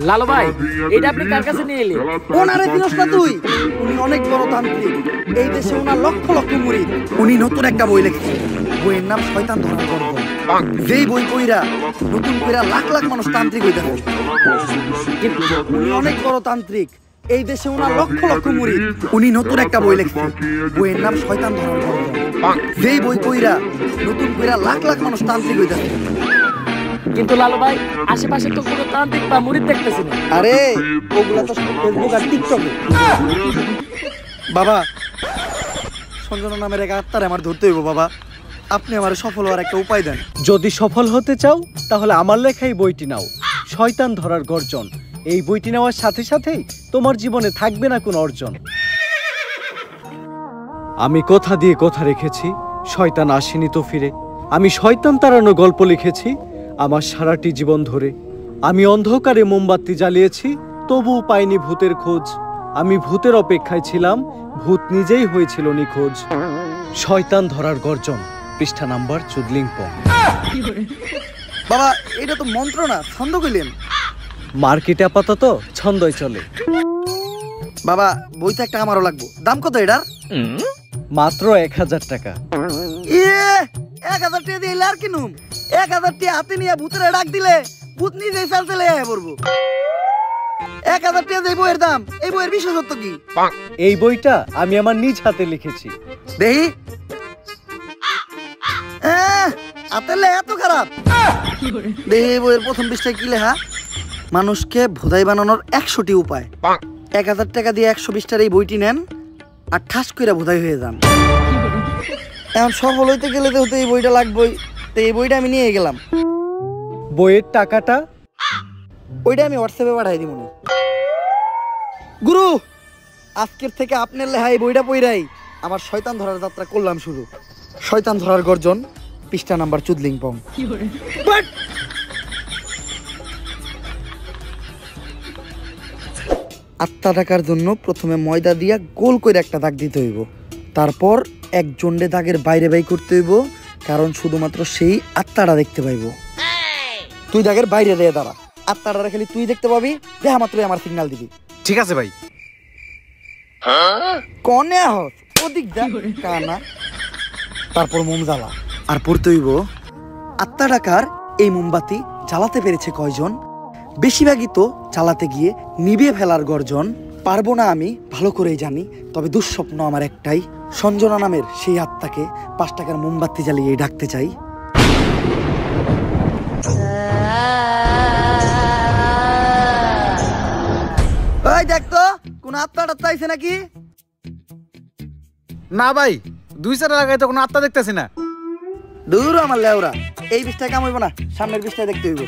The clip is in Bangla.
লালু ভাই, এটা আপনি কার কাছে নিয়ে এলেন? ওনারে চিনস না তুই? উনি অনেক বড় তান্ত্রিক। এই দেশে ওনার লক্ষ লক্ষ মুরিদ। উনি নতুন একটা বই লিখছে, বইয়ের নাম শয়তান ধরার গর্ব। যেই বই কইরা নতুন কইরা লাখ লাখ মানুষ তান্ত্রিক হইতাছে। উনি অনেক বড় তান্ত্রিক। এই দেশে ওনার লক্ষ লক্ষ মুরিদ। উনি নতুন একটা বই লিখছে, বইয়ের নাম শয়তান ধরার গর্ব। যেই বই কইরা নতুন কইরা লাখ লাখ মানুষ তান্ত্রিক হইতাছে। কিন্তু লালু ভাই, আশেপাশে তো কোনো তান্ত্রিক বা মুরিদ দেখতেছি না। আরে ওগুলা তো ফেসবুক আর টিকটকে। বাবা, সঞ্জনা নামের এক আত্মারে আমার ধরতে হইব। বাবা, আপনি আমার সফল হওয়ার একটা উপায় দেন। যদি সফল হতে চাও তাহলে আমার লেখাই বইটি নাও, শয়তান ধরার গর্জন। এই বইটি নেওয়ার সাথে সাথেই তোমার জীবনে থাকবে না কোনো অর্জন। আমি কথা দিয়ে কথা রেখেছি, শয়তান আসেনি তো ফিরে। আমি শয়তান তাড়ানো গল্প লিখেছি আমার সারাটি জীবন ধরে। আমি অন্ধকারে মোমবাতি জ্বালিয়েছি, তবুও পাইনি ভূতের খোঁজ। আমি ভূতের অপেক্ষায় ছিলাম, ভূত নিজেই হয়েছিল নিখোঁজ। শয়তান ধরার গর্জন, পৃষ্ঠা নাম্বার চুদলিংপং। বাবা, এটা তো মন্ত্র না, ছন্দ কইলেন। মার্কেটে আপাতত ছন্দই চলে। বাবা, বইটা একটা আমারও লাগবো। দাম কত এটার? মাত্র 1000 টাকা। 1000 টাকা দিয়ে আর কিনুম? 1000 টাকা হাতে নিয়ে ভূতের ডাক দিলে ভূত নিজেই চালতে আয়া পড়বো। 1000 টাকা দিয়ে বইয়ের দাম, এই বইয়ের বিশেষত্ব কি? এই বইটা আমি আমার নিজ হাতে লিখেছি। দেহি হাতের লেখা এত খারাপ? দেহি বইয়ের প্রথম পৃষ্ঠায় কি লেখা? মানুষকে ভোদাই বানানোর 100টি উপায়। 1000 টাকা দিয়ে 120 টাকার এই বইটি নেন আর ঠাস কইরা ভোদাই হয়ে যান। এখন সফল হইতে গেলে তো এই বইটা লাগবেই। তো এই বইটা আমি নিয়ে গেলাম। বইয়ের টাকাটা? ওইটা আমি হোয়াটসঅ্যাপে পাঠাই দিব। গুরু, আজকের থেকে আপনার লেখা এই বইটা পইরাই আমার শয়তান ধরার যাত্রা করলাম শুরু। শয়তান ধরার গর্জন, পৃষ্ঠা নাম্বার চুদলিংপং। আত্মা ডাকার জন্য প্রথমে ময়দা দিয়া গোল করে একটা দাগ দিতে হইব। তারপর এক জন্ডে দাগের বাইরে বাই করতে হইব, কারণ শুধুমাত্র সেই আত্মাটা দেখতে পাইব। তুই দাগের বাইরে দিয়ে দাঁড়া, আত্মাটা খালি তুই দেখতে পাবি, দেখা মাত্রই আমার সিগন্যাল দিবি। ঠিক আছে ভাই। কনে হস ওদিক যা কানা। তারপর মোম জ্বালা আর পড়তে হইব, আত্মা ডাকার এই মোমবাতি জ্বালাতে পেরেছে কয়জন? বেশিরভাগই তো চালাতে গিয়ে নিভে ফেলার গর্জন। পারবো না আমি ভালো করেই জানি, তবে দুঃস্বপ্ন আমার একটাই, সঞ্জনা নামের সেই আত্মাকে 5 টাকার মোমবাতি জ্বালিয়ে ডাকতে চাই। ওই দেখ তো কোন আত্মাটা চাইছে নাকি? না ভাই, 2 লাগাই তো কোনো আত্মা দেখতেছি না। দূর আমার লেওরা, এই পৃষ্ঠায় কাম হইব না, সামনের পৃষ্ঠায় দেখতে হইব।